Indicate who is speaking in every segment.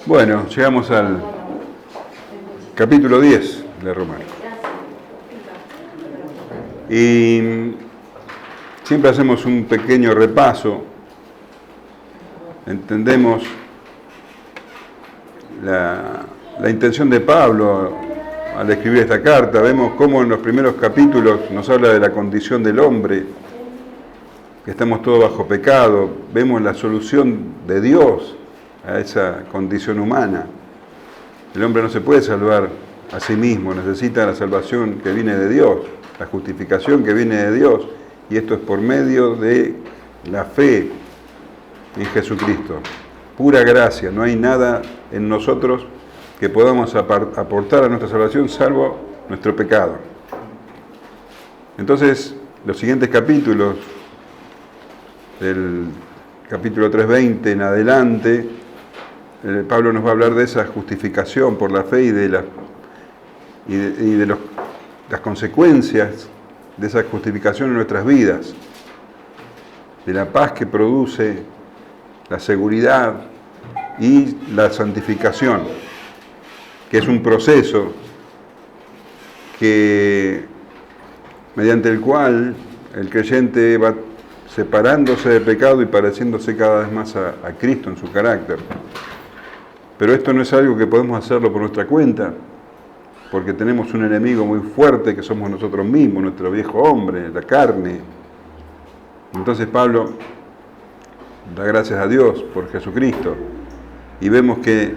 Speaker 1: Bueno, llegamos al capítulo 10 de Romanos. Y siempre hacemos un pequeño repaso. Entendemos la intención de Pablo al escribir esta carta. Vemos cómo en los primeros capítulos nos habla de la condición del hombre, que estamos todos bajo pecado. Vemos la solución de Dios a esa condición humana. El hombre no se puede salvar a sí mismo, necesita la salvación que viene de Dios, la justificación que viene de Dios, y esto es por medio de la fe en Jesucristo. Pura gracia, no hay nada en nosotros que podamos aportar a nuestra salvación salvo nuestro pecado. Entonces, los siguientes capítulos, del capítulo 3:20 en adelante, Pablo nos va a hablar de esa justificación por la fe y de las consecuencias de esa justificación en nuestras vidas, de la paz que produce, la seguridad y la santificación, que es un proceso mediante el cual el creyente va separándose del pecado y pareciéndose cada vez más a Cristo en su carácter. Pero esto no es algo que podemos hacerlo por nuestra cuenta, porque tenemos un enemigo muy fuerte que somos nosotros mismos, nuestro viejo hombre, la carne. Entonces Pablo da gracias a Dios por Jesucristo y vemos que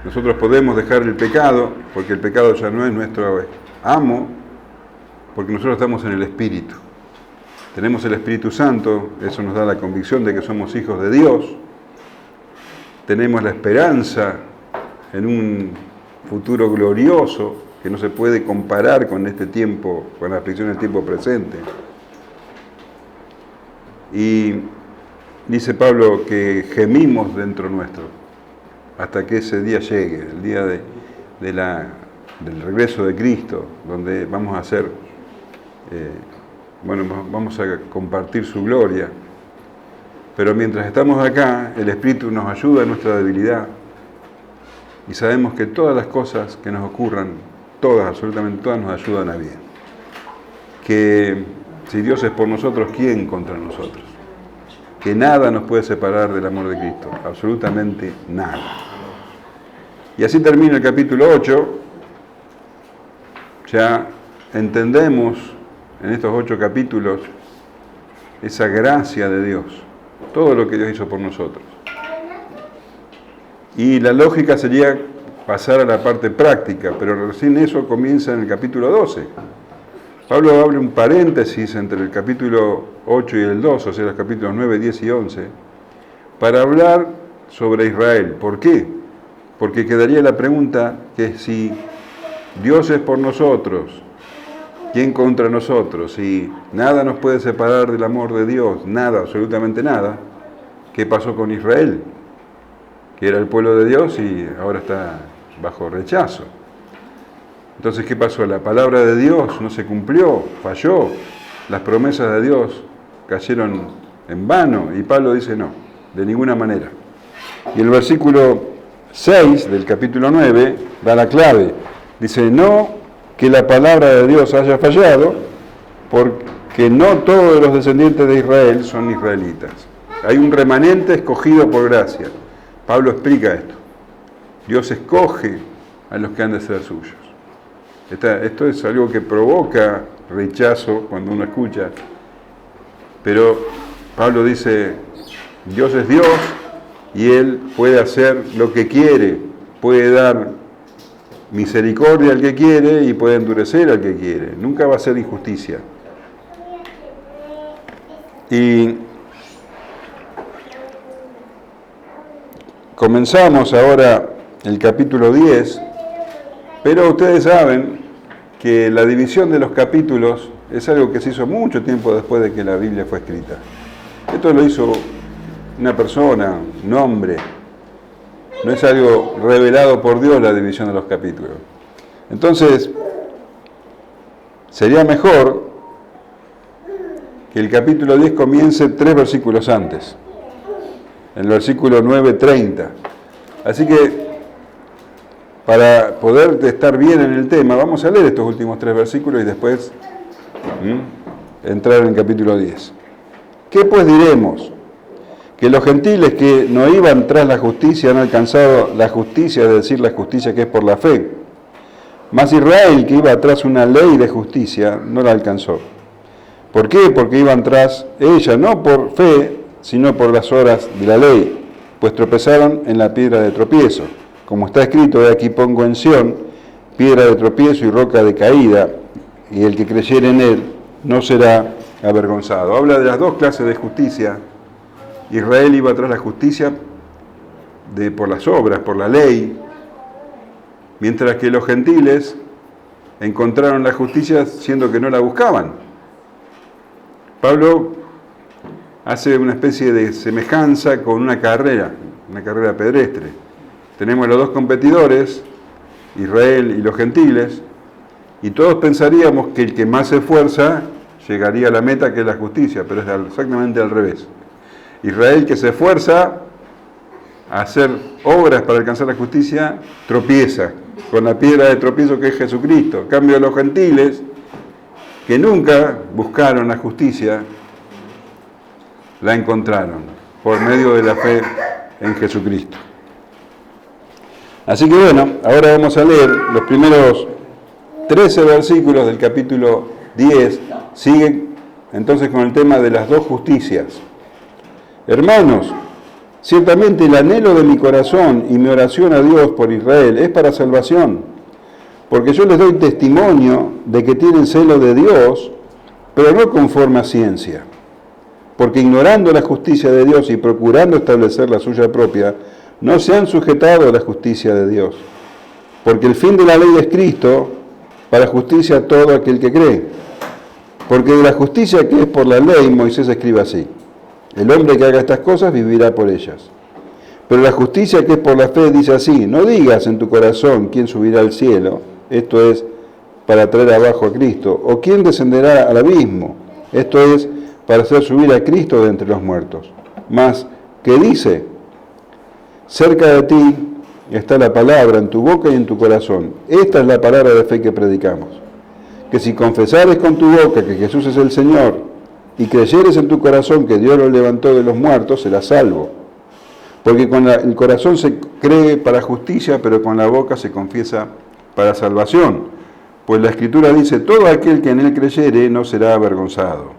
Speaker 1: nosotros podemos dejar el pecado, porque el pecado ya no es nuestro amo, porque nosotros estamos en el Espíritu. Tenemos el Espíritu Santo, eso nos da la convicción de que somos hijos de Dios. Tenemos la esperanza en un futuro glorioso que no se puede comparar con este tiempo, con la aflicción del tiempo presente. Y dice Pablo que gemimos dentro nuestro hasta que ese día llegue, el día del regreso de Cristo, donde vamos a ser, vamos a compartir su gloria. Pero mientras estamos acá, el Espíritu nos ayuda en nuestra debilidad y sabemos que todas las cosas que nos ocurran, todas, absolutamente todas, nos ayudan a bien. Que si Dios es por nosotros, ¿quién contra nosotros? Que nada nos puede separar del amor de Cristo, absolutamente nada. Y así termina el capítulo 8. Ya entendemos en estos 8 capítulos esa gracia de Dios, todo lo que Dios hizo por nosotros. Y la lógica sería pasar a la parte práctica, pero recién eso comienza en el capítulo 12. Pablo abre un paréntesis entre el capítulo 8 y el 12, o sea, los capítulos 9, 10 y 11, para hablar sobre Israel. ¿Por qué? Porque quedaría la pregunta que si Dios es por nosotros, ¿quién contra nosotros? Si nada nos puede separar del amor de Dios, nada, absolutamente nada, ¿qué pasó con Israel? Que era el pueblo de Dios y ahora está bajo rechazo. Entonces, ¿qué pasó? La palabra de Dios no se cumplió, falló, las promesas de Dios cayeron en vano, y Pablo dice no, de ninguna manera. Y el versículo 6 del capítulo 9 da la clave, dice, no que la palabra de Dios haya fallado, porque no todos los descendientes de Israel son israelitas. Hay un remanente escogido por gracia. Pablo explica esto. Dios escoge a los que han de ser suyos. Esto es algo que provoca rechazo cuando uno escucha, pero Pablo dice, Dios es Dios y Él puede hacer lo que quiere, puede dar misericordia al que quiere y puede endurecer al que quiere, nunca va a ser injusticia. Y comenzamos ahora el capítulo 10, pero ustedes saben que la división de los capítulos es algo que se hizo mucho tiempo después de que la Biblia fue escrita. Esto lo hizo una persona, un hombre. No es algo revelado por Dios la división de los capítulos. Entonces, sería mejor que el capítulo 10 comience 3 versículos antes. En el versículo 9:30. Así que, para poder estar bien en el tema, vamos a leer estos últimos 3 versículos y después entrar en el capítulo 10. ¿Qué pues diremos? Que los gentiles que no iban tras la justicia han alcanzado la justicia, es decir, la justicia que es por la fe. Mas Israel, que iba tras una ley de justicia, no la alcanzó. ¿Por qué? Porque iban tras ella, no por fe, sino por las obras de la ley, pues tropezaron en la piedra de tropiezo. Como está escrito, de aquí pongo en Sión, piedra de tropiezo y roca de caída, y el que creyere en él no será avergonzado. Habla de las 2 clases de justicia. Israel iba tras la justicia por las obras, por la ley, mientras que los gentiles encontraron la justicia siendo que no la buscaban. Pablo hace una especie de semejanza con una carrera pedestre. Tenemos los 2 competidores, Israel y los gentiles, y todos pensaríamos que el que más se esfuerza llegaría a la meta, que es la justicia, pero es exactamente al revés. Israel, que se esfuerza a hacer obras para alcanzar la justicia, tropieza con la piedra de tropiezo que es Jesucristo. En cambio, los gentiles, que nunca buscaron la justicia, la encontraron por medio de la fe en Jesucristo. Así que bueno, ahora vamos a leer los primeros 13 versículos del capítulo 10. Sigue entonces con el tema de las 2 justicias. Hermanos, ciertamente el anhelo de mi corazón y mi oración a Dios por Israel es para salvación, porque yo les doy testimonio de que tienen celo de Dios, pero no conforme a ciencia, porque ignorando la justicia de Dios y procurando establecer la suya propia, no se han sujetado a la justicia de Dios, porque el fin de la ley es Cristo, para justicia a todo aquel que cree. Porque de la justicia que es por la ley, Moisés escribe así: el hombre que haga estas cosas vivirá por ellas. Pero la justicia que es por la fe dice así: no digas en tu corazón quién subirá al cielo, esto es, para traer abajo a Cristo, o quién descenderá al abismo, esto es, para hacer subir a Cristo de entre los muertos. Mas, ¿qué dice? Cerca de ti está la palabra, en tu boca y en tu corazón. Esta es la palabra de fe que predicamos. Que si confesares con tu boca que Jesús es el Señor, y creyeres en tu corazón que Dios lo levantó de los muertos, serás salvo. Porque con el corazón se cree para justicia, pero con la boca se confiesa para salvación. Pues la Escritura dice: todo aquel que en él creyere no será avergonzado.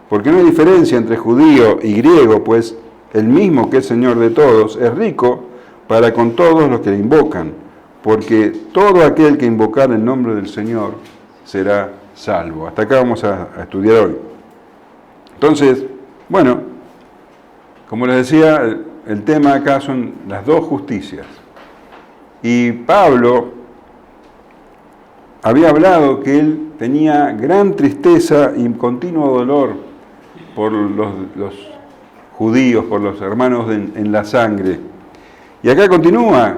Speaker 1: Porque no hay diferencia entre judío y griego, pues el mismo que es Señor de todos es rico para con todos los que le invocan. Porque todo aquel que invocar el nombre del Señor será salvo. Hasta acá vamos a estudiar hoy. Entonces, bueno, como les decía, el tema acá son las 2 justicias. Y Pablo había hablado que él tenía gran tristeza y continuo dolor por los judíos, por los hermanos en la sangre. Y acá continúa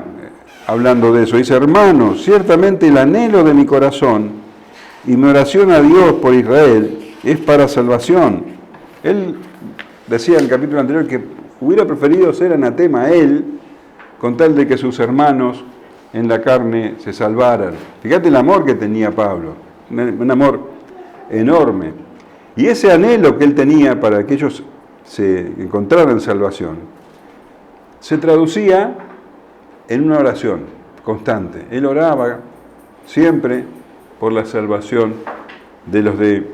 Speaker 1: hablando de eso. Dice: hermanos, ciertamente el anhelo de mi corazón y mi oración a Dios por Israel es para salvación. Él decía en el capítulo anterior que hubiera preferido ser anatema a él con tal de que sus hermanos en la carne se salvaran. Fíjate el amor que tenía Pablo, un amor enorme. Y ese anhelo que él tenía para que ellos se encontraran salvación, se traducía en una oración constante. Él oraba siempre por la salvación de los de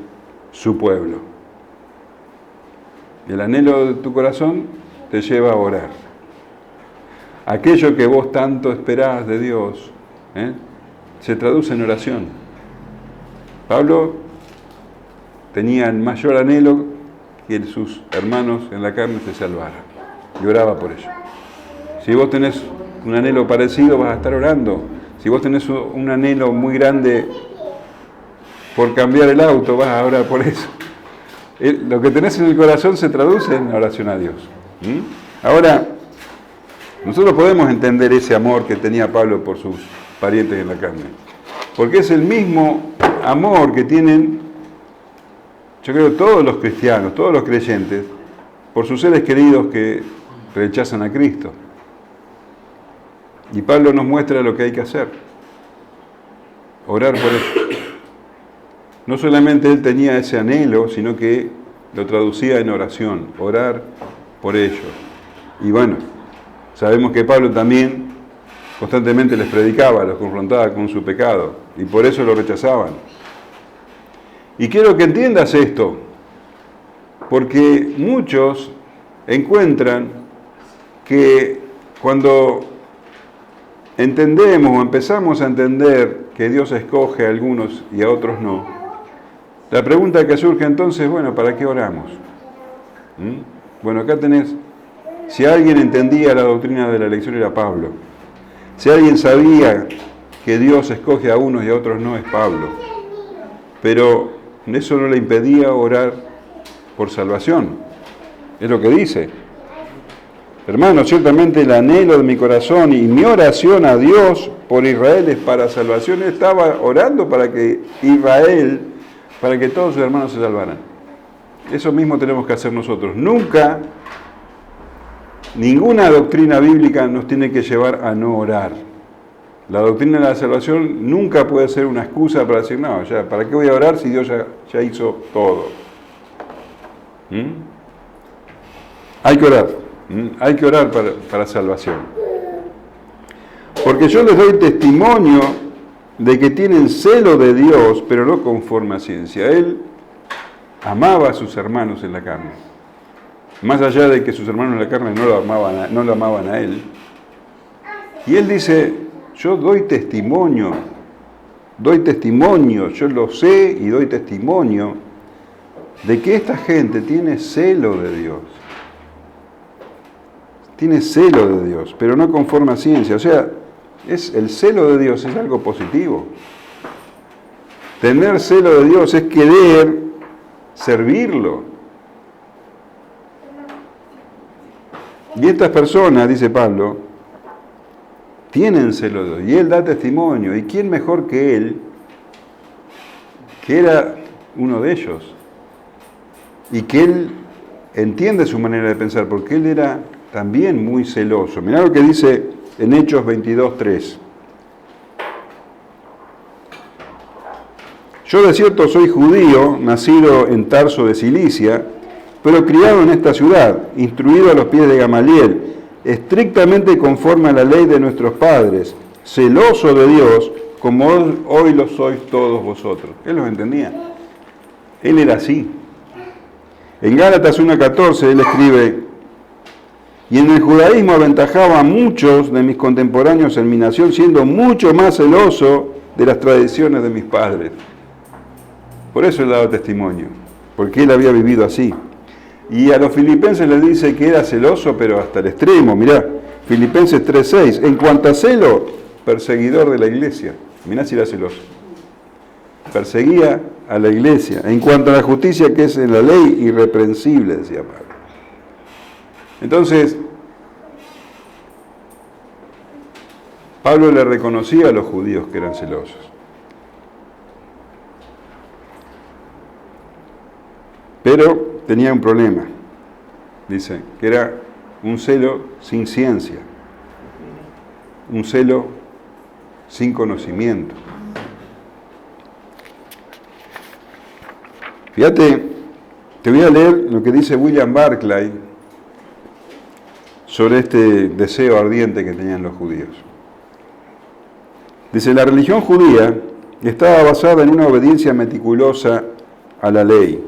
Speaker 1: su pueblo. El anhelo de tu corazón te lleva a orar. Aquello que vos tanto esperás de Dios, se traduce en oración. Pablo tenía el mayor anhelo que sus hermanos en la carne se salvaran. Y oraba por ello. Si vos tenés un anhelo parecido, vas a estar orando. Si vos tenés un anhelo muy grande por cambiar el auto, vas a orar por eso. Lo que tenés en el corazón se traduce en oración a Dios. Ahora, nosotros podemos entender ese amor que tenía Pablo por sus parientes en la carne. Porque es el mismo amor que tienen, yo creo, todos los cristianos, todos los creyentes, por sus seres queridos que rechazan a Cristo. Y Pablo nos muestra lo que hay que hacer. Orar por ellos. No solamente él tenía ese anhelo, sino que lo traducía en oración. Orar por ellos. Y bueno, sabemos que Pablo también constantemente les predicaba, los confrontaba con su pecado. Y por eso lo rechazaban. Y quiero que entiendas esto. Porque muchos encuentran que cuando entendemos o empezamos a entender que Dios escoge a algunos y a otros no, la pregunta que surge entonces, bueno, ¿para qué oramos? Bueno, acá tenés, si alguien entendía la doctrina de la elección era Pablo. Si alguien sabía que Dios escoge a unos y a otros no, es Pablo. Pero eso no le impedía orar por salvación. Es lo que dice. Hermano, ciertamente el anhelo de mi corazón y mi oración a Dios por Israel es para salvación. Él estaba orando para que Israel, para que todos sus hermanos se salvaran. Eso mismo tenemos que hacer nosotros. Nunca, ninguna doctrina bíblica nos tiene que llevar a no orar. La doctrina de la salvación nunca puede ser una excusa para decir, no, ya, ¿para qué voy a orar si Dios ya hizo todo? Hay que orar. Hay que orar para salvación. Porque yo les doy testimonio de que tienen celo de Dios, pero no conforme a ciencia. Él amaba a sus hermanos en la carne. Más allá de que sus hermanos en la carne no lo amaban a él. Y él dice, yo doy testimonio, yo lo sé y doy testimonio de que esta gente tiene celo de Dios. Tiene celo de Dios, pero no conforme a ciencia. O sea, el celo de Dios es algo positivo. Tener celo de Dios es querer servirlo. Y estas personas, dice Pablo, tienen celo de Dios. Y él da testimonio. ¿Y quién mejor que él, que era uno de ellos? Y que él entiende su manera de pensar, porque él era también muy celoso. Mirá lo que dice en Hechos 22:3. Yo de cierto soy judío, nacido en Tarso de Cilicia, pero criado en esta ciudad, instruido a los pies de Gamaliel, estrictamente conforme a la ley de nuestros padres, celoso de Dios, como hoy lo sois todos vosotros. Él los entendía. Él era así. En Gálatas 1:14 él escribe, y en el judaísmo aventajaba a muchos de mis contemporáneos en mi nación, siendo mucho más celoso de las tradiciones de mis padres. Por eso él daba testimonio, porque él había vivido así. Y a los filipenses les dice que era celoso, pero hasta el extremo. Mirá, Filipenses 3:6, en cuanto a celo, perseguidor de la iglesia. Mirá si era celoso. Perseguía a la iglesia. En cuanto a la justicia que es en la ley, irreprensible, decía Pablo. Entonces, Pablo le reconocía a los judíos que eran celosos. Pero tenía un problema, dice, que era un celo sin ciencia, un celo sin conocimiento. Fíjate, te voy a leer lo que dice William Barclay sobre este deseo ardiente que tenían los judíos. Dice, la religión judía estaba basada en una obediencia meticulosa a la ley.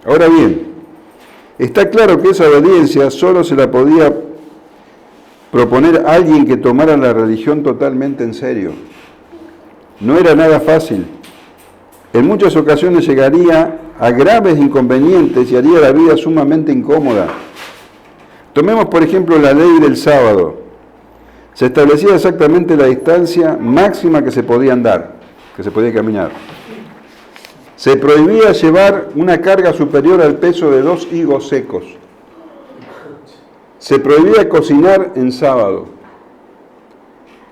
Speaker 1: Ahora bien, está claro que esa obediencia solo se la podía proponer a alguien que tomara la religión totalmente en serio. No era nada fácil. En muchas ocasiones llegaría a graves inconvenientes y haría la vida sumamente incómoda. Tomemos, por ejemplo, la ley del sábado. Se establecía exactamente la distancia máxima que se podía andar, que se podía caminar. Se prohibía llevar una carga superior al peso de 2 higos secos. Se prohibía cocinar en sábado.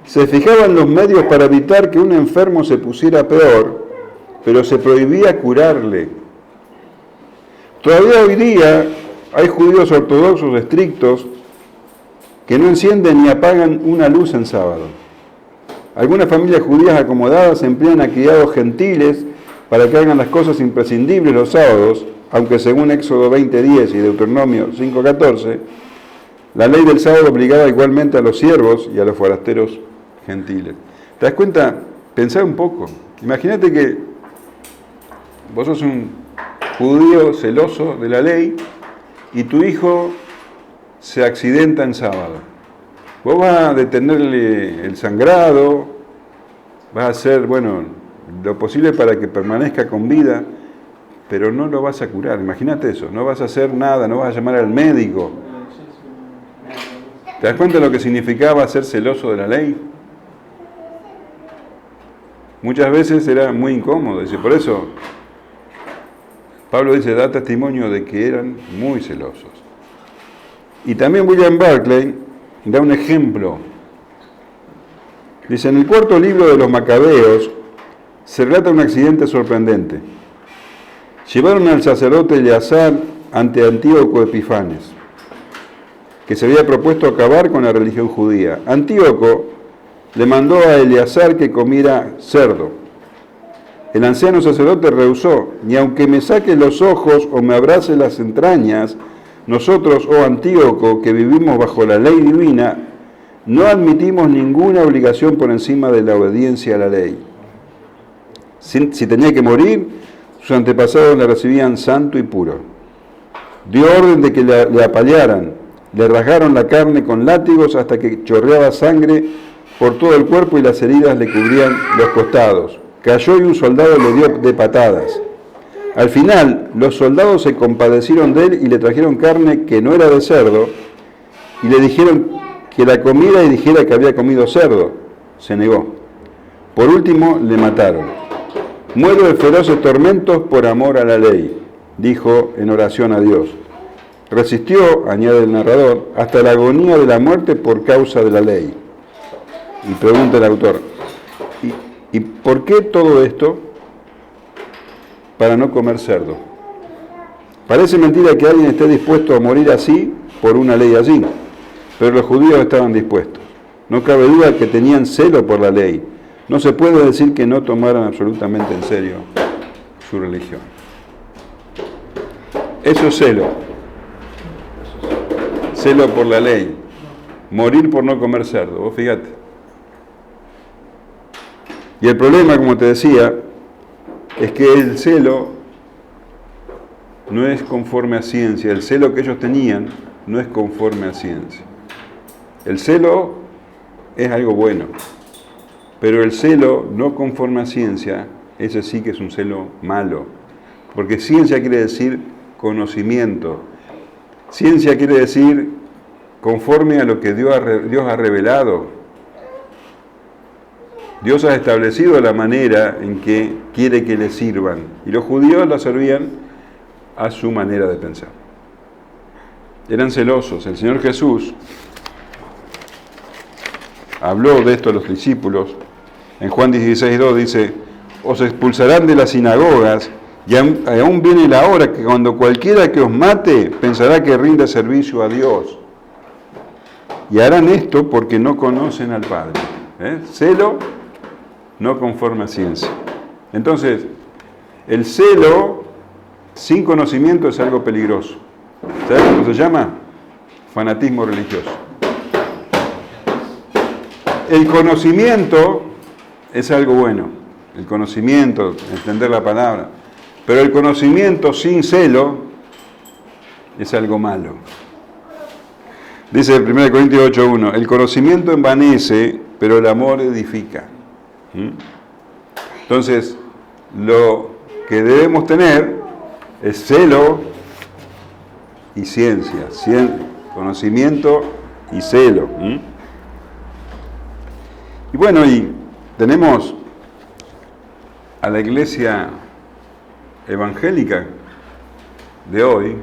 Speaker 1: Se fijaban los medios para evitar que un enfermo se pusiera peor, pero se prohibía curarle. Todavía hoy día hay judíos ortodoxos estrictos que no encienden ni apagan una luz en sábado. Algunas familias judías acomodadas emplean a criados gentiles para que hagan las cosas imprescindibles los sábados, aunque según Éxodo 20:10 y Deuteronomio 5:14, la ley del sábado obligaba igualmente a los siervos y a los forasteros gentiles. ¿Te das cuenta? Pensá un poco. Imagínate que vos sos un judío celoso de la ley y tu hijo se accidenta en sábado. Vos vas a detenerle el sangrado, vas a hacer, lo posible para que permanezca con vida, pero no lo vas a curar. Imagínate eso, no vas a hacer nada, no vas a llamar al médico. ¿Te das cuenta de lo que significaba ser celoso de la ley? Muchas veces era muy incómodo. Por eso Pablo dice, da testimonio de que eran muy celosos. Y también William Barclay da un ejemplo. Dice, en el cuarto libro de los Macabeos se relata un accidente sorprendente. Llevaron al sacerdote Eleazar ante Antíoco Epifanes, que se había propuesto acabar con la religión judía. Antíoco le mandó a Eleazar que comiera cerdo. El anciano sacerdote rehusó, ni aunque me saque los ojos o me abrace las entrañas, nosotros, oh Antíoco, que vivimos bajo la ley divina, no admitimos ninguna obligación por encima de la obediencia a la ley. Si tenía que morir, sus antepasados la recibían santo y puro. Dio orden de que le apalearan, le rasgaron la carne con látigos hasta que chorreaba sangre por todo el cuerpo y las heridas le cubrían los costados. Cayó y un soldado le dio de patadas. Al final, los soldados se compadecieron de él y le trajeron carne que no era de cerdo y le dijeron que la comiera y dijera que había comido cerdo. Se negó. Por último, le mataron. Muero de feroces tormentos por amor a la ley, dijo en oración a Dios. Resistió, añade el narrador, hasta la agonía de la muerte por causa de la ley. Y pregunta el autor, ¿y por qué todo esto? Para no comer cerdo. Parece mentira que alguien esté dispuesto a morir así por una ley así, pero los judíos estaban dispuestos. No cabe duda que tenían celo por la ley. No se puede decir que no tomaran absolutamente en serio su religión. Eso es celo. Celo por la ley. Morir por no comer cerdo. Vos fíjate. Y el problema, como te decía, es que el celo no es conforme a ciencia. El celo que ellos tenían no es conforme a ciencia. El celo es algo bueno, pero el celo no conforme a ciencia, ese sí que es un celo malo. Porque ciencia quiere decir conocimiento. Ciencia quiere decir conforme a lo que Dios ha revelado. Dios ha establecido la manera en que quiere que le sirvan. Y los judíos la servían a su manera de pensar. Eran celosos. El Señor Jesús habló de esto a los discípulos. En Juan 16:2 dice, os expulsarán de las sinagogas y aún viene la hora que cuando cualquiera que os mate pensará que rinde servicio a Dios. Y harán esto porque no conocen al Padre. Celo no conforme a ciencia. Entonces, el celo sin conocimiento es algo peligroso. ¿Sabes cómo se llama? Fanatismo religioso. El conocimiento es algo bueno. El conocimiento, entender la palabra. Pero el conocimiento sin celo es algo malo. Dice en 1 Corintios 8:1, el conocimiento envanece, pero el amor edifica. Entonces, lo que debemos tener es celo y ciencia, conocimiento y celo. Y bueno, y tenemos a la iglesia evangélica de hoy,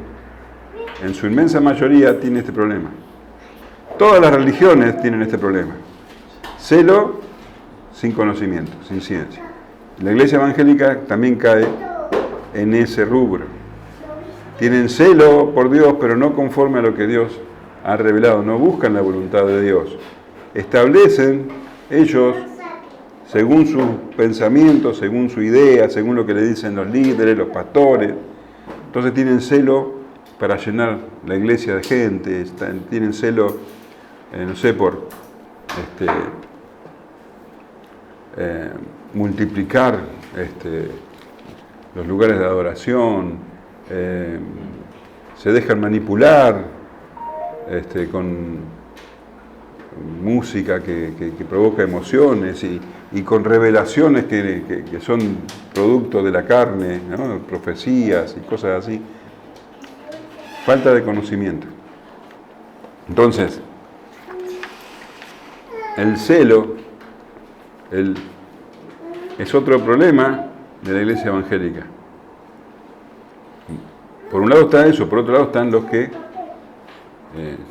Speaker 1: en su inmensa mayoría tiene este problema. Todas las religiones tienen este problema. Celo sin conocimiento, sin ciencia. La iglesia evangélica también cae en ese rubro. Tienen celo por Dios, pero no conforme a lo que Dios han revelado, no buscan la voluntad de Dios. Establecen ellos, según sus pensamientos, según su idea, según lo que le dicen los líderes, los pastores. Entonces tienen celo para llenar la iglesia de gente, tienen celo, no sé, por multiplicar los lugares de adoración, se dejan manipular con música que provoca emociones y con revelaciones que son producto de la carne, ¿no? Profecías y cosas así. Falta de conocimiento. Entonces, el celo es otro problema de la iglesia evangélica. Por un lado está eso, por otro lado están los que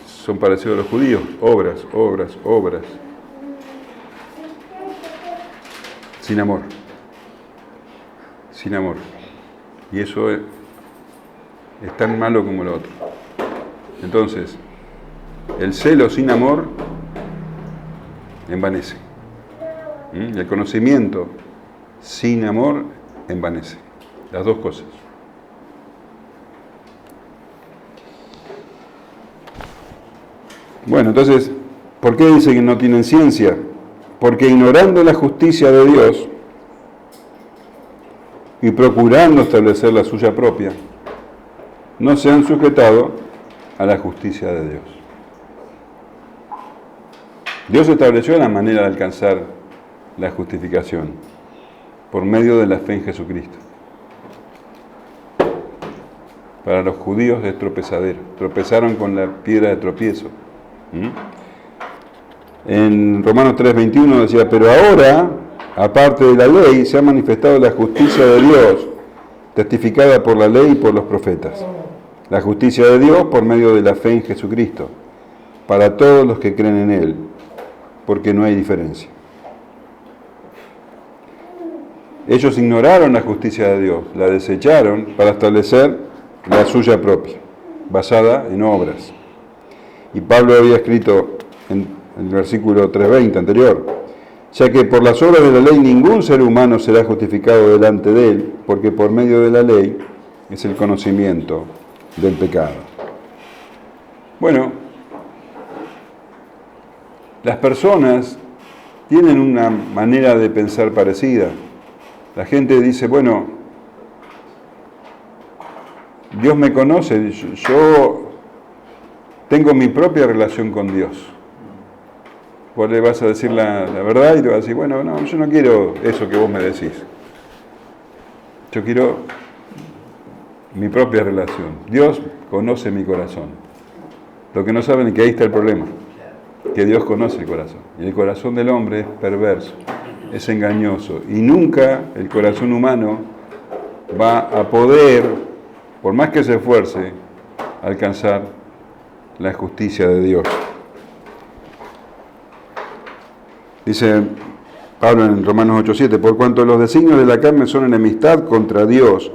Speaker 1: son parecidos a los judíos, obras, obras, obras, sin amor, sin amor. Y eso es tan malo como lo otro. Entonces, el celo sin amor envanece. El conocimiento sin amor envanece. Las dos cosas. Bueno, entonces, ¿por qué dice que no tienen ciencia? Porque ignorando la justicia de Dios y procurando establecer la suya propia, no se han sujetado a la justicia de Dios. Dios estableció la manera de alcanzar la justificación por medio de la fe en Jesucristo. Para los judíos es tropezadero, tropezaron con la piedra de tropiezo. En Romanos 3:21 decía, pero ahora, aparte de la ley, se ha manifestado la justicia de Dios, testificada por la ley y por los profetas. La justicia de Dios por medio de la fe en Jesucristo, para todos los que creen en Él, porque no hay diferencia. Ellos ignoraron la justicia de Dios, la desecharon para establecer la suya propia, basada en obras. Y Pablo había escrito en el versículo 3:20 anterior, ya que por las obras de la ley ningún ser humano será justificado delante de Él, porque por medio de la ley es el conocimiento del pecado. Bueno, las personas tienen una manera de pensar parecida. La gente dice, bueno, Dios me conoce, yo tengo mi propia relación con Dios. Vos le vas a decir la verdad y le vas a decir, bueno, no, yo no quiero eso que vos me decís. Yo quiero mi propia relación. Dios conoce mi corazón. Lo que no saben es que ahí está el problema, que Dios conoce el corazón. Y el corazón del hombre es perverso, es engañoso. Y nunca el corazón humano va a poder, por más que se esfuerce, alcanzar la justicia de Dios. Dice Pablo en Romanos 8:7, por cuanto los designios de la carne son enemistad contra Dios,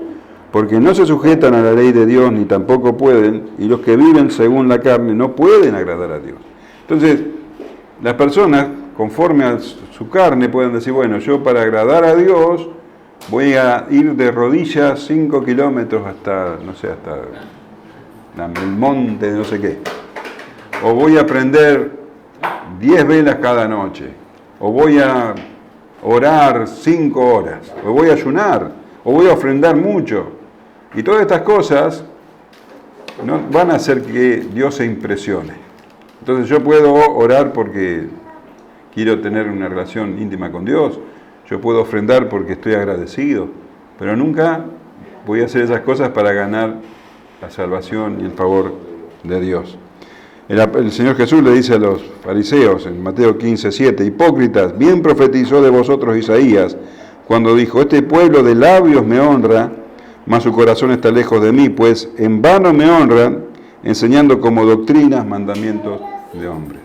Speaker 1: porque no se sujetan a la ley de Dios ni tampoco pueden, y los que viven según la carne no pueden agradar a Dios. Entonces, las personas, conforme a su carne, pueden decir, bueno, yo para agradar a Dios voy a ir de rodillas 5 kilómetros hasta, no sé, hasta el monte de no sé qué. O voy a prender 10 velas cada noche. O voy a orar 5 horas. O voy a ayunar. O voy a ofrendar mucho. Y todas estas cosas no van a hacer que Dios se impresione. Entonces yo puedo orar porque quiero tener una relación íntima con Dios. Yo puedo ofrendar porque estoy agradecido. Pero nunca voy a hacer esas cosas para ganar la salvación y el favor de Dios. El Señor Jesús le dice a los fariseos en Mateo 15:7, hipócritas, bien profetizó de vosotros Isaías cuando dijo, este pueblo de labios me honra, mas su corazón está lejos de mí, pues en vano me honran, enseñando como doctrinas mandamientos de hombres.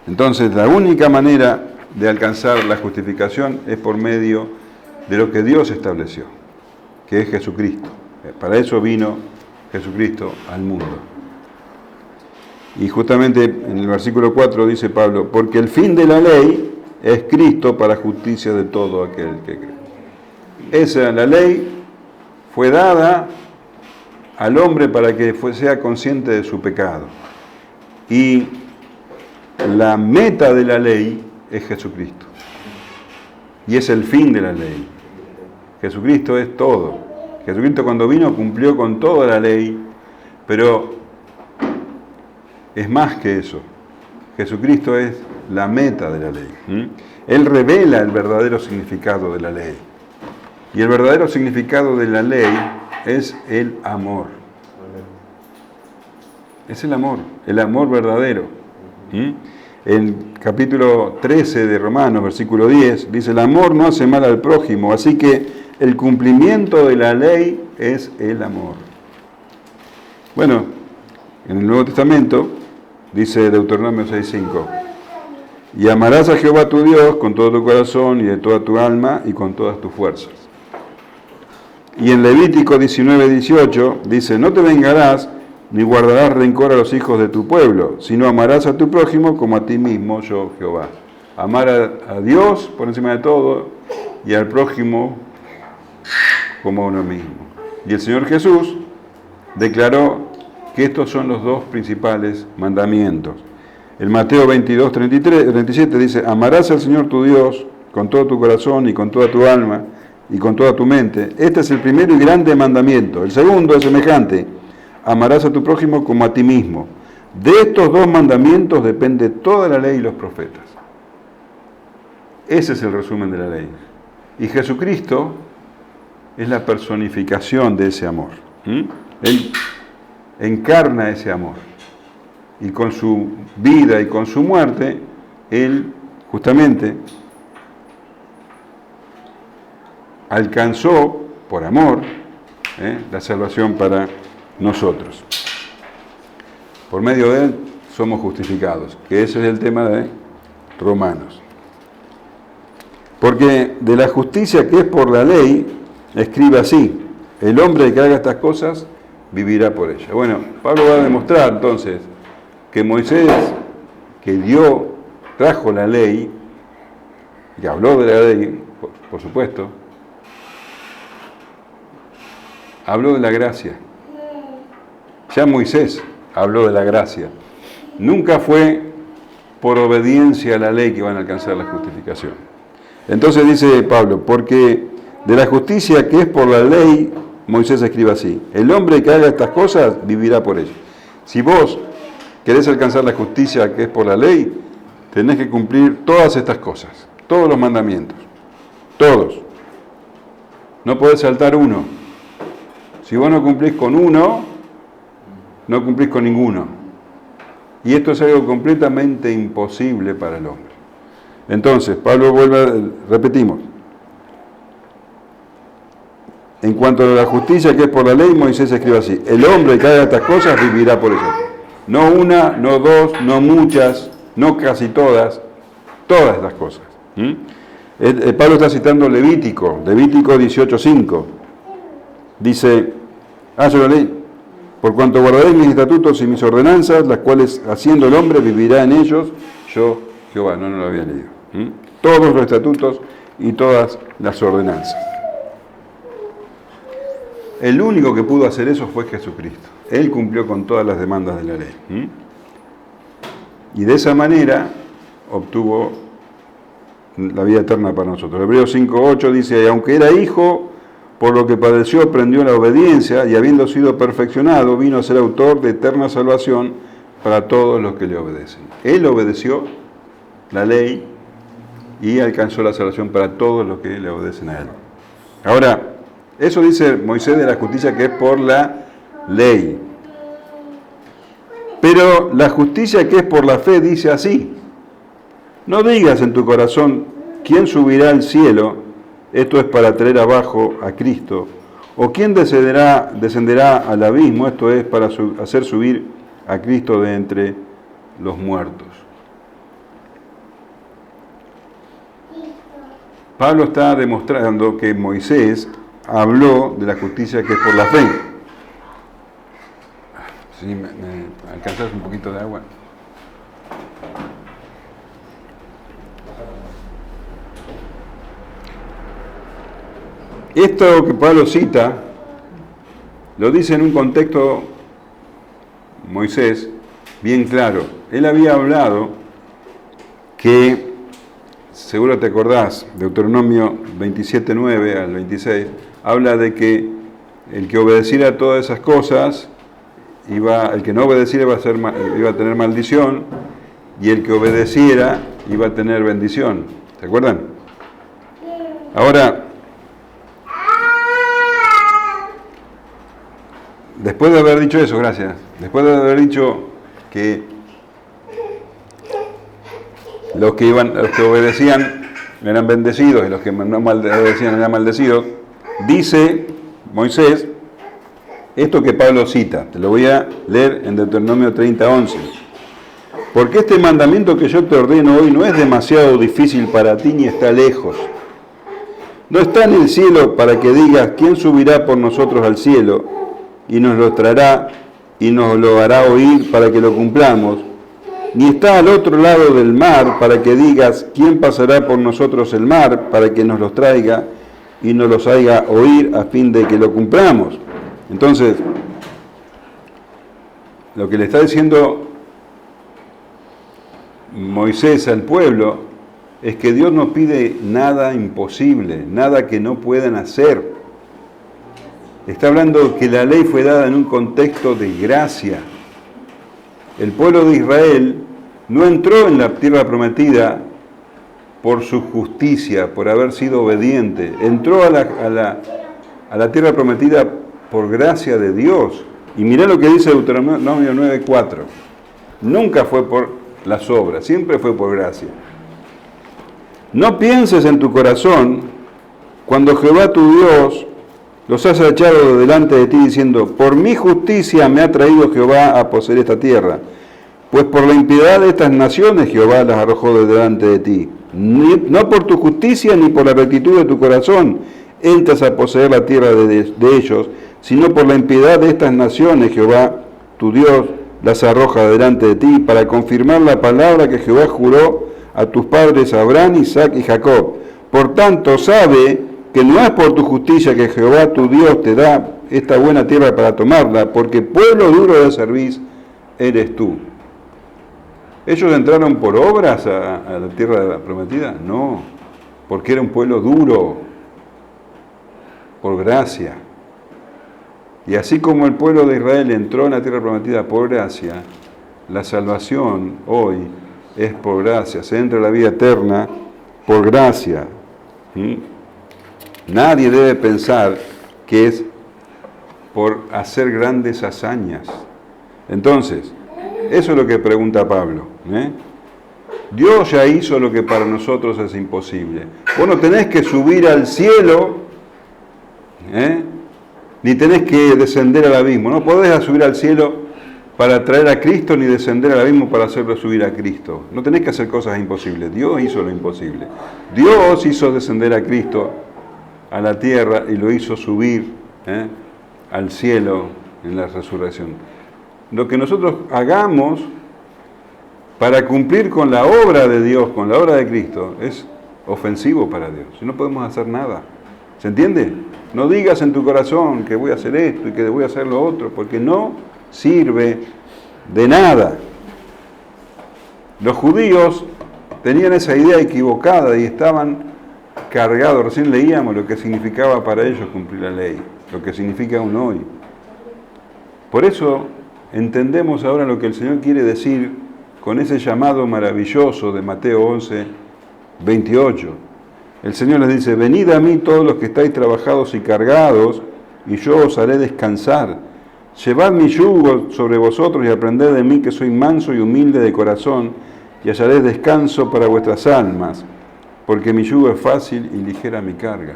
Speaker 1: Entonces, la única manera de alcanzar la justificación es por medio de lo que Dios estableció, que es Jesucristo. Para eso vino Jesucristo al mundo. Y justamente en el versículo 4 dice Pablo, porque el fin de la ley es Cristo para justicia de todo aquel que cree. La ley fue dada al hombre para que sea consciente de su pecado. Y la meta de la ley es Jesucristo. Y es el fin de la ley. Jesucristo es todo. Jesucristo cuando vino cumplió con toda la ley, pero es más que eso. Jesucristo es la meta de la ley. Él revela el verdadero significado de la ley. Y el verdadero significado de la ley es el amor. Es el amor verdadero. En capítulo 13 de Romanos, versículo 10, dice, el amor no hace mal al prójimo, así que el cumplimiento de la ley es el amor. Bueno, en el Nuevo Testamento dice Deuteronomio 6:5, y amarás a Jehová tu Dios con todo tu corazón y de toda tu alma y con todas tus fuerzas. Y en Levítico 19:18 dice, no te vengarás ni guardarás rencor a los hijos de tu pueblo, sino amarás a tu prójimo como a ti mismo, yo Jehová. Amar a Dios por encima de todo y al prójimo como a uno mismo. Y el Señor Jesús declaró que estos son los dos principales mandamientos. En Mateo 22:37 dice, amarás al Señor tu Dios con todo tu corazón y con toda tu alma y con toda tu mente. Este es el primero y grande mandamiento. El segundo es semejante, amarás a tu prójimo como a ti mismo. De estos dos mandamientos depende toda la ley y los profetas. Ese es el resumen de la ley. Y Jesucristo es la personificación de ese amor. Él encarna ese amor. Y con su vida y con su muerte, Él justamente alcanzó, por amor, la salvación para nosotros. Por medio de Él somos justificados, que ese es el tema de Romanos. Porque de la justicia que es por la ley, escribe así, el hombre que haga estas cosas vivirá por ella. Bueno, Pablo va a demostrar entonces que Moisés, que trajo la ley, y habló de la ley, por supuesto, habló de la gracia. Ya Moisés habló de la gracia. Nunca fue por obediencia a la ley que van a alcanzar la justificación. Entonces dice Pablo, porque de la justicia que es por la ley, Moisés escribe así, el hombre que haga estas cosas vivirá por ellas. Si vos querés alcanzar la justicia que es por la ley, tenés que cumplir todas estas cosas, todos los mandamientos, todos. No podés saltar uno. Si vos no cumplís con uno, no cumplís con ninguno. Y esto es algo completamente imposible para el hombre. Entonces, Pablo repetimos. En cuanto a la justicia que es por la ley, Moisés escribe así, el hombre que haga estas cosas vivirá por ellas. No una, no dos, no muchas, no casi todas estas cosas. Pablo está citando Levítico 18:5. Dice, yo lo leí, por cuanto guardaréis mis estatutos y mis ordenanzas, las cuales haciendo el hombre vivirá en ellos, yo Jehová. No lo había leído. Todos los estatutos y todas las ordenanzas. El único que pudo hacer eso fue Jesucristo. Él cumplió con todas las demandas de la ley. Y de esa manera obtuvo la vida eterna para nosotros. Hebreos 5:8 dice, y aunque era hijo, por lo que padeció aprendió la obediencia, y habiendo sido perfeccionado, vino a ser autor de eterna salvación para todos los que le obedecen. Él obedeció la ley y alcanzó la salvación para todos los que le obedecen a Él. Ahora, eso dice Moisés de la justicia que es por la ley. Pero la justicia que es por la fe dice así, no digas en tu corazón, ¿quién subirá al cielo? Esto es para traer abajo a Cristo. ¿O quién descenderá al abismo? Esto es para hacer subir a Cristo de entre los muertos. Pablo está demostrando que Moisés habló de la justicia que es por la fe. Si me alcanzas un poquito de agua. Esto que Pablo cita, lo dice en un contexto, Moisés, bien claro. Él había hablado que, seguro te acordás, Deuteronomio 27:9 al 26, habla de que el que obedeciera todas esas cosas, el que no obedeciera iba a tener maldición, y el que obedeciera iba a tener bendición. ¿Se acuerdan? Ahora, después de haber dicho eso, gracias, después de haber dicho que los que obedecían eran bendecidos y los que no obedecían eran maldecidos, dice Moisés esto que Pablo cita, te lo voy a leer en Deuteronomio 30:11. Porque este mandamiento que yo te ordeno hoy no es demasiado difícil para ti ni está lejos. No está en el cielo para que digas, ¿quién subirá por nosotros al cielo y nos lo traerá y nos lo hará oír para que lo cumplamos? Ni está al otro lado del mar para que digas, ¿quién pasará por nosotros el mar para que nos los traiga y nos los haga oír a fin de que lo cumplamos? Entonces, lo que le está diciendo Moisés al pueblo es que Dios no pide nada imposible, nada que no puedan hacer. Está hablando que la ley fue dada en un contexto de gracia. El pueblo de Israel no entró en la tierra prometida por su justicia, por haber sido obediente. Entró a la tierra prometida por gracia de Dios. Y mirá lo que dice Deuteronomio 9:4. Nunca fue por las obras, siempre fue por gracia. No pienses en tu corazón cuando Jehová tu Dios los has echado delante de ti diciendo, por mi justicia me ha traído Jehová a poseer esta tierra, pues por la impiedad de estas naciones Jehová las arrojó de delante de ti. No por tu justicia ni por la rectitud de tu corazón entras a poseer la tierra de ellos, sino por la impiedad de estas naciones Jehová tu Dios las arroja delante de ti para confirmar la palabra que Jehová juró a tus padres Abraham, Isaac y Jacob. Por tanto, sabe que no es por tu justicia que Jehová tu Dios te da esta buena tierra para tomarla, porque pueblo duro de servir eres tú. ¿Ellos entraron por obras a la tierra prometida? No, porque era un pueblo duro, por gracia. Y así como el pueblo de Israel entró en la tierra prometida por gracia, la salvación hoy es por gracia. Se entra a la vida eterna por gracia. Nadie debe pensar que es por hacer grandes hazañas. Entonces, eso es lo que pregunta Pablo. Dios ya hizo lo que para nosotros es imposible. Vos no tenés que subir al cielo, ni tenés que descender al abismo. No podés subir al cielo para traer a Cristo, ni descender al abismo para hacerlo subir a Cristo. No tenés que hacer cosas imposibles. Dios hizo lo imposible. Dios hizo descender a Cristo a la tierra y lo hizo subir al cielo en la resurrección. Lo que nosotros hagamos para cumplir con la obra de Dios, con la obra de Cristo, es ofensivo para Dios. No podemos hacer nada. ¿Se entiende? No digas en tu corazón que voy a hacer esto y que voy a hacer lo otro, porque no sirve de nada. Los judíos tenían esa idea equivocada y estaban cargados. Recién leíamos lo que significaba para ellos cumplir la ley, lo que significa aún hoy. Por eso entendemos ahora lo que el Señor quiere decir con ese llamado maravilloso de Mateo 11:28. El Señor les dice, venid a mí todos los que estáis trabajados y cargados, y yo os haré descansar. Llevad mi yugo sobre vosotros y aprended de mí que soy manso y humilde de corazón, y hallaréis descanso para vuestras almas, porque mi yugo es fácil y ligera mi carga.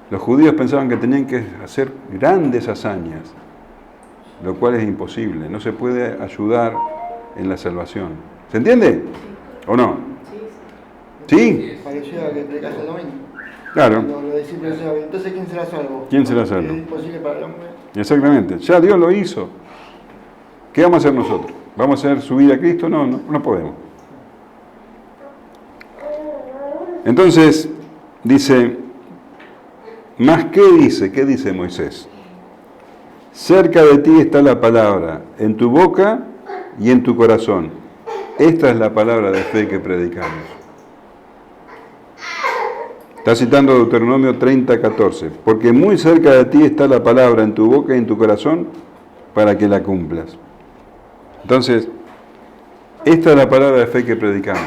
Speaker 1: Los judíos pensaban que tenían que hacer grandes hazañas, lo cual es imposible. No se puede ayudar en la salvación. ¿Se entiende? ¿O no? ¿Sí?
Speaker 2: Pareció que predicas el domingo.
Speaker 1: Claro.
Speaker 2: Los discípulos decían, entonces ¿quién será salvo?
Speaker 1: ¿Quién será salvo?
Speaker 2: Es imposible para el hombre.
Speaker 1: Exactamente. Ya Dios lo hizo. ¿Qué vamos a hacer nosotros? ¿Vamos a hacer subir a Cristo? No, no podemos. Entonces, dice, ¿más qué dice? ¿Qué dice Moisés? Cerca de ti está la palabra, en tu boca y en tu corazón. Esta es la palabra de fe que predicamos. Está citando Deuteronomio 30:14. Porque muy cerca de ti está la palabra en tu boca y en tu corazón para que la cumplas. Entonces, esta es la palabra de fe que predicamos.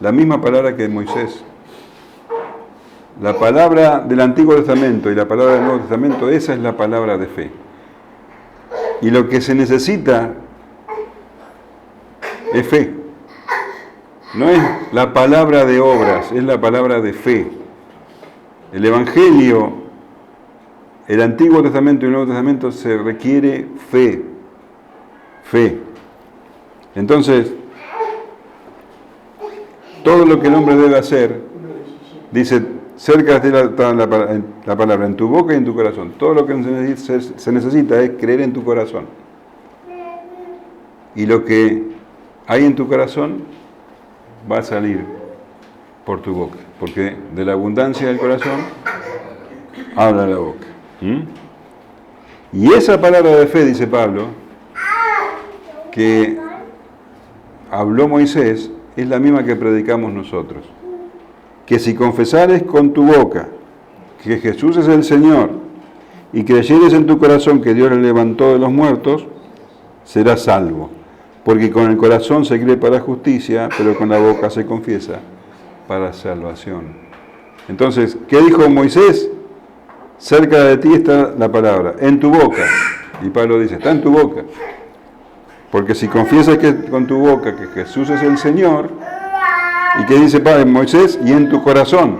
Speaker 1: La misma palabra que Moisés. La palabra del Antiguo Testamento y la palabra del Nuevo Testamento, esa es la palabra de fe. Y lo que se necesita es fe. No es la palabra de obras, es la palabra de fe. El Evangelio, el Antiguo Testamento y el Nuevo Testamento se requiere fe. Fe. Entonces, todo lo que el hombre debe hacer, dice, cerca de ti está la palabra en tu boca y en tu corazón. Todo lo que se necesita es creer en tu corazón. Y lo que hay en tu corazón va a salir por tu boca. Porque de la abundancia del corazón habla la boca. Y esa palabra de fe, dice Pablo, que habló Moisés, es la misma que predicamos nosotros. Que si confesares con tu boca que Jesús es el Señor y creyeres en tu corazón que Dios le levantó de los muertos, serás salvo. Porque con el corazón se cree para justicia, pero con la boca se confiesa para salvación. Entonces, ¿qué dijo Moisés? Cerca de ti está la palabra, en tu boca. Y Pablo dice, está en tu boca. Porque si confiesas con tu boca que Jesús es el Señor, ¿y qué dice Moisés? Y en tu corazón.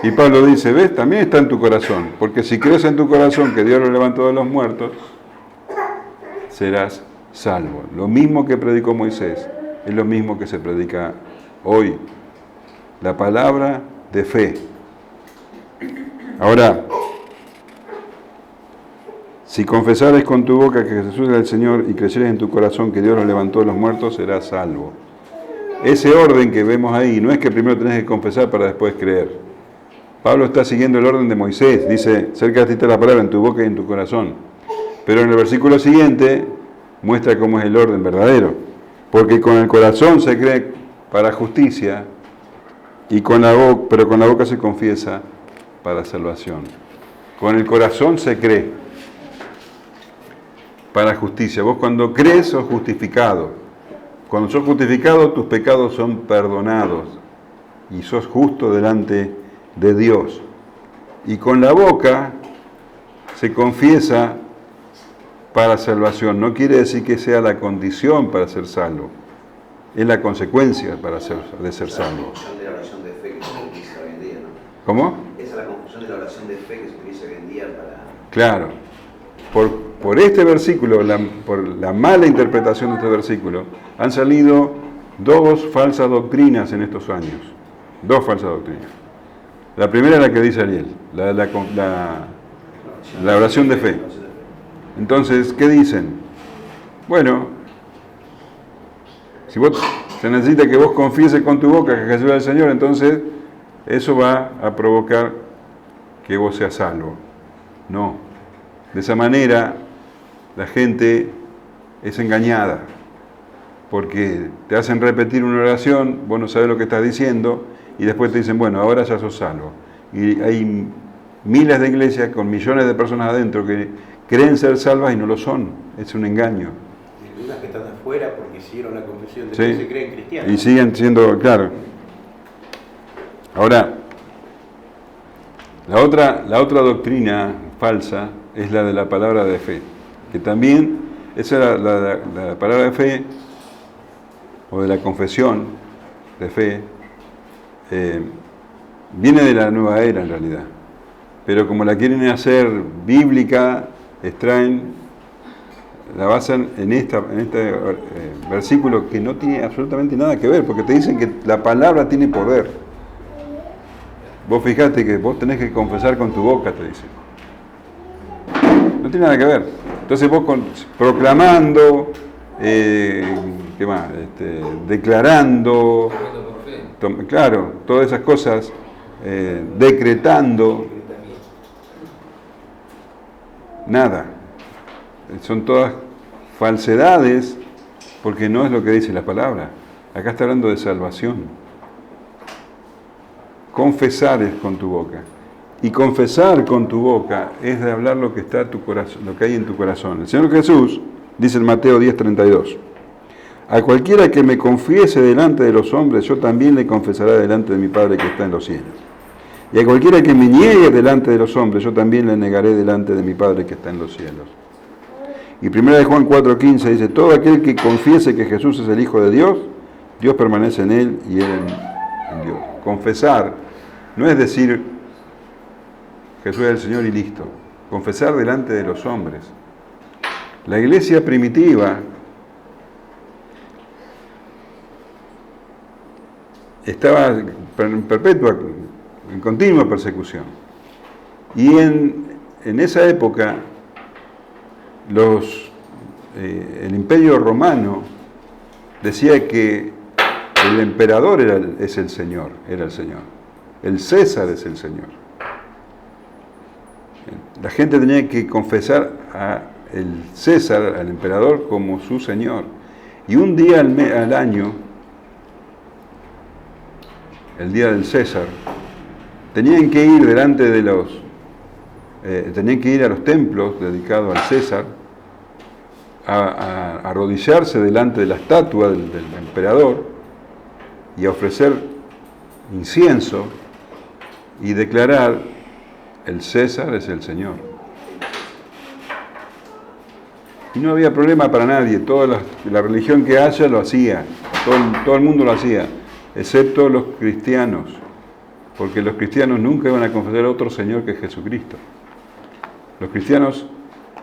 Speaker 1: Y Pablo dice, ¿ves? También está en tu corazón. Porque si crees en tu corazón que Dios lo levantó de los muertos, serás salvo. Lo mismo que predicó Moisés, es lo mismo que se predica hoy. La palabra de fe. Ahora, si confesares con tu boca que Jesús es el Señor y creyeres en tu corazón que Dios lo levantó de los muertos, serás salvo. Ese orden que vemos ahí, no es que primero tenés que confesar para después creer. Pablo está siguiendo el orden de Moisés, dice, cerca de ti está la palabra en tu boca y en tu corazón. Pero en el versículo siguiente muestra cómo es el orden verdadero. Porque con el corazón se cree para justicia, pero con la boca se confiesa para salvación. Con el corazón se cree para justicia. Vos cuando crees sos justificado. Cuando sos justificado, tus pecados son perdonados y sos justo delante de Dios. Y con la boca se confiesa para salvación. No quiere decir que sea la condición para ser salvo, es la consecuencia de ser salvo.
Speaker 2: De la oración de fe que se utiliza hoy en día, ¿no?
Speaker 1: ¿Cómo?
Speaker 2: Esa es la confusión de la oración de fe que se utiliza hoy en día para...
Speaker 1: Claro. Por este versículo, por la mala interpretación de este versículo, han salido dos falsas doctrinas en estos años. Dos falsas doctrinas. La primera es la que dice Ariel, la oración de fe. Entonces, ¿qué dicen? Bueno, si se necesita que vos confieses con tu boca que Jesús es el Señor, entonces eso va a provocar que vos seas salvo. No. De esa manera, la gente es engañada, porque te hacen repetir una oración, vos no sabés lo que estás diciendo, y después te dicen, bueno, ahora ya sos salvo. Y hay miles de iglesias con millones de personas adentro que creen ser salvas y no lo son. Es un engaño.
Speaker 3: Y algunas que están afuera porque hicieron la confesión de
Speaker 1: Sí.
Speaker 3: que se creen cristianos.
Speaker 1: Y siguen siendo, claro. Ahora, la otra doctrina falsa es la de la palabra de fe, que también, esa es la palabra de fe, o de la confesión de fe, viene de la nueva era en realidad, pero como la quieren hacer bíblica, la basan en este versículo que no tiene absolutamente nada que ver, porque te dicen que la palabra tiene poder. Vos fijate que vos tenés que confesar con tu boca, te dicen. No tiene nada que ver. Entonces vos proclamando, ¿qué más? Declarando, claro, todas esas cosas, decretando, nada. Son todas falsedades porque no es lo que dice la palabra. Acá está hablando de salvación. Confesar es con tu boca. Y confesar con tu boca es de hablar lo que está en tu corazón, lo que hay en tu corazón. El Señor Jesús dice en Mateo 10:32: a cualquiera que me confiese delante de los hombres, yo también le confesaré delante de mi Padre que está en los cielos. Y a cualquiera que me niegue delante de los hombres, yo también le negaré delante de mi Padre que está en los cielos. Y 1 Juan 4:15 dice: todo aquel que confiese que Jesús es el Hijo de Dios, Dios permanece en él y él en Dios. Confesar no es decir Jesús es el Señor y listo. Confesar delante de los hombres. La iglesia primitiva estaba en perpetua, en continua persecución. Y en esa época, el Imperio Romano decía que el emperador era el Señor. El César es el Señor. La gente tenía que confesar al César, al emperador, como su Señor. Y un día al año, el día del César, tenían que ir tenían que ir a los templos dedicados al César, a arrodillarse delante de la estatua del emperador y a ofrecer incienso y declarar: el César es el Señor. Y no había problema para nadie, toda la religión que haya lo hacía, todo el mundo lo hacía, excepto los cristianos, porque los cristianos nunca iban a confesar a otro Señor que Jesucristo. Los cristianos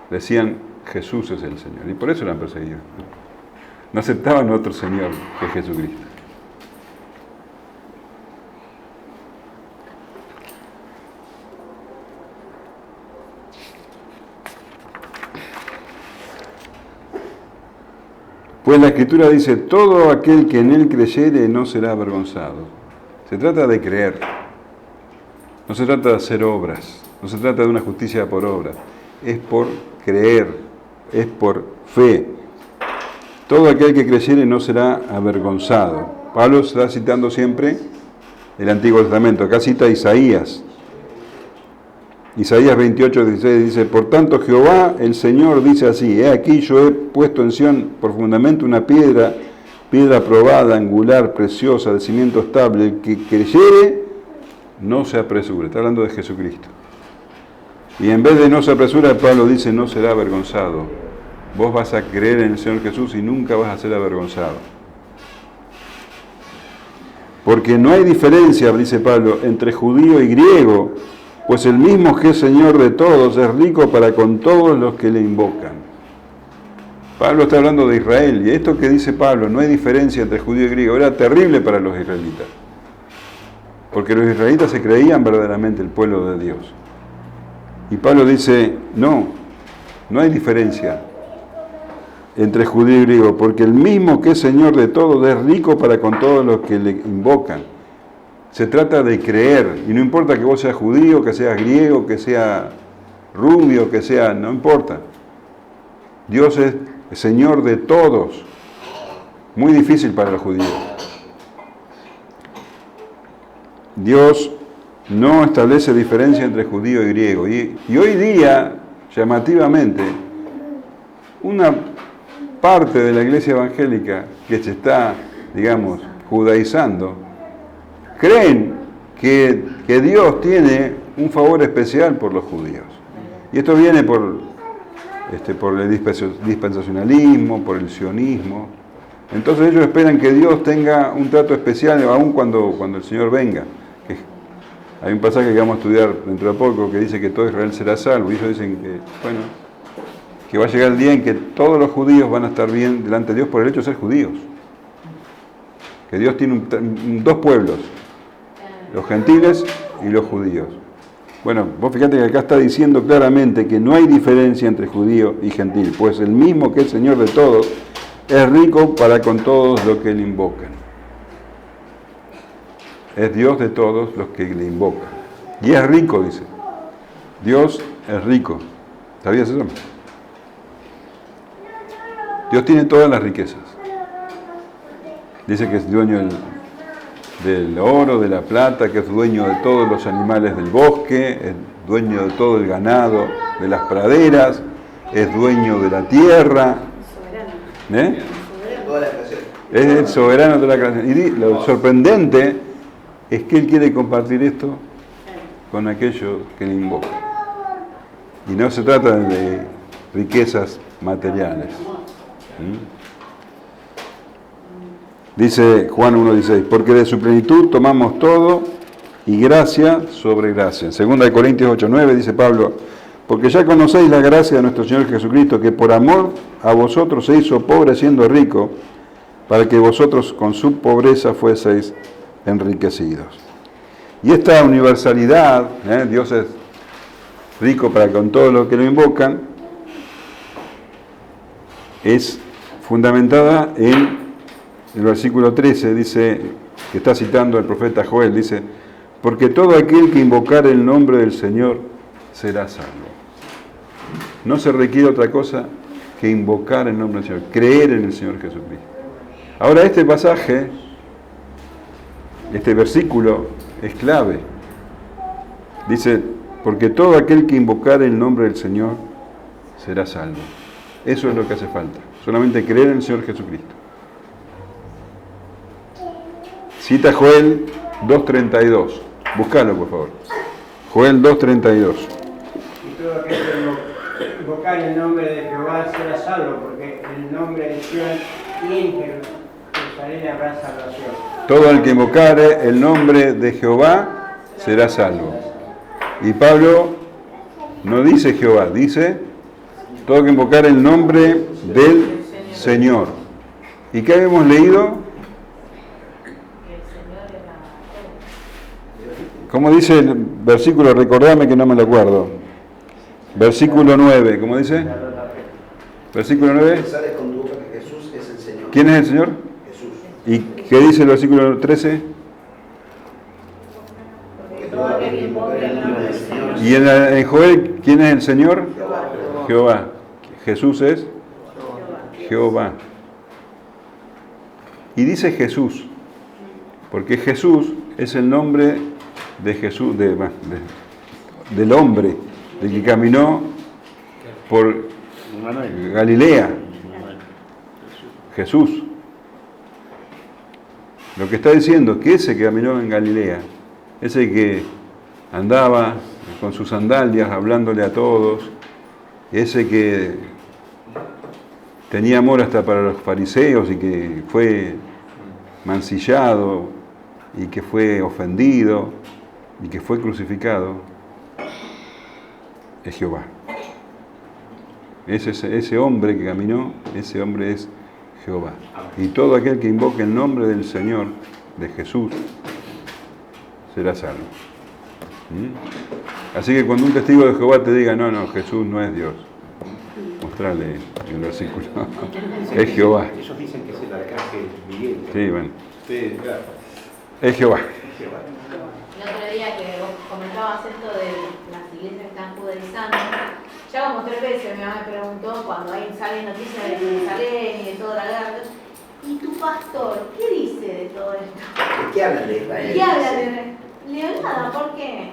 Speaker 1: decían: Jesús es el Señor, y por eso eran perseguidos. No aceptaban otro Señor que Jesucristo. Pues la Escritura dice: todo aquel que en él creyere no será avergonzado. Se trata de creer, no se trata de hacer obras, no se trata de una justicia por obras, es por creer, es por fe. Todo aquel que creyere no será avergonzado. Pablo está citando siempre el Antiguo Testamento, acá cita Isaías. Isaías 28:16 dice: por tanto Jehová el Señor dice así: he aquí yo he puesto en Sión por fundamento una piedra probada, angular, preciosa, de cimiento estable. El que creyere no se apresure. Está hablando de Jesucristo. Y en vez de no se apresura, Pablo dice: no será avergonzado. Vos vas a creer en el Señor Jesús y nunca vas a ser avergonzado. Porque no hay diferencia, dice Pablo, entre judío y griego, pues el mismo que es Señor de todos es rico para con todos los que le invocan. Pablo está hablando de Israel, y esto que dice Pablo, no hay diferencia entre judío y griego, era terrible para los israelitas. Porque los israelitas se creían verdaderamente el pueblo de Dios. Y Pablo dice: no hay diferencia entre judío y griego, porque el mismo que es Señor de todos es rico para con todos los que le invocan. Se trata de creer, y no importa que vos seas judío, que seas griego, que sea rubio, que sea, no importa. Dios es Señor de todos. Muy difícil para los judíos. Dios no establece diferencia entre judío y griego. Y hoy día, llamativamente, una parte de la iglesia evangélica que se está, digamos, judaizando, creen que Dios tiene un favor especial por los judíos. Y esto viene por el dispensacionalismo, por el sionismo. Entonces ellos esperan que Dios tenga un trato especial aún cuando el Señor venga. Hay un pasaje que vamos a estudiar dentro de poco que dice que todo Israel será salvo. Y ellos dicen que va a llegar el día en que todos los judíos van a estar bien delante de Dios por el hecho de ser judíos. Que Dios tiene dos pueblos, los gentiles y los judíos. Bueno, vos fíjate que acá está diciendo claramente que no hay diferencia entre judío y gentil, pues el mismo que es Señor de todos es rico para con todos los que le invocan. Es Dios de todos los que le invocan. Y es rico, dice. Dios es rico. ¿Sabías eso? Dios tiene todas las riquezas. Dice que es dueño del oro, de la plata, que es dueño de todos los animales del bosque, es dueño de todo el ganado de las praderas, es dueño de la tierra. ¿Eh?
Speaker 2: Toda la creación.
Speaker 1: Es el soberano de la creación. Y lo sorprendente es que Él quiere compartir esto con aquellos que le invocan. Y no se trata de riquezas materiales. Dice Juan 1:16, porque de su plenitud tomamos todo y gracia sobre gracia. En 2 Corintios 8:9 dice Pablo, porque ya conocéis la gracia de nuestro Señor Jesucristo, que por amor a vosotros se hizo pobre siendo rico, para que vosotros con su pobreza fueseis enriquecidos. Y esta universalidad, Dios es rico para con todos los que lo invocan, es fundamentada en el versículo 13, dice, que está citando el profeta Joel, dice, porque todo aquel que invocar el nombre del Señor será salvo. No se requiere otra cosa que invocar el nombre del Señor, creer en el Señor Jesucristo. Ahora este pasaje, este versículo es clave. Dice, porque todo aquel que invocar el nombre del Señor será salvo. Eso es lo que hace falta, solamente creer en el Señor Jesucristo. Cita Joel 2:32. Búscalo, por favor. Joel 2:32.
Speaker 4: Y todo aquel que invocar el nombre de Jehová será salvo, porque el nombre de Sion y en Jerusalén habrá salvación.
Speaker 1: Todo el que invocare el nombre de Jehová será salvo. Y Pablo no dice Jehová, dice todo el que invocare el nombre del Señor. ¿Y qué habíamos leído? ¿Cómo dice el versículo? Recordame que no me lo acuerdo. Versículo 9, ¿cómo dice? Versículo 9.
Speaker 2: Pensar con tu boca que Jesús es el Señor.
Speaker 1: ¿Quién es el Señor?
Speaker 2: Jesús.
Speaker 1: ¿Y qué dice el versículo 13?
Speaker 2: Porque todo aquel que invoque el nombre del Señor.
Speaker 1: ¿Y en Joel quién es el Señor? Jehová. Jesús es Jehová. Y dice Jesús, porque Jesús es el nombre de Jesús, del hombre, del que caminó por Galilea. Jesús. Lo que está diciendo es que ese que caminó en Galilea, ese que andaba con sus sandalias hablándole a todos, ese que tenía amor hasta para los fariseos y que fue mancillado y que fue ofendido y que fue crucificado, es Jehová. Ese hombre que caminó, ese hombre es Jehová. Y todo aquel que invoque el nombre del Señor, de Jesús, será salvo. Así que cuando un testigo de Jehová te diga, no, Jesús no es Dios, mostrarle el versículo. Es Jehová.
Speaker 3: Ellos dicen que es el arcángel Miguel.
Speaker 1: Sí, bueno.
Speaker 3: Sí, claro.
Speaker 1: Es Jehová.
Speaker 5: El otro día que vos comentabas esto de las iglesias que están judaizando, ya como 3 veces mi mamá me preguntó cuando salen noticias de Jerusalén y de toda la guerra, ¿y tu pastor qué dice de todo esto?
Speaker 2: ¿De qué hablan de Israel?
Speaker 5: ¿Qué habla de? Le digo, nada, ¿por qué?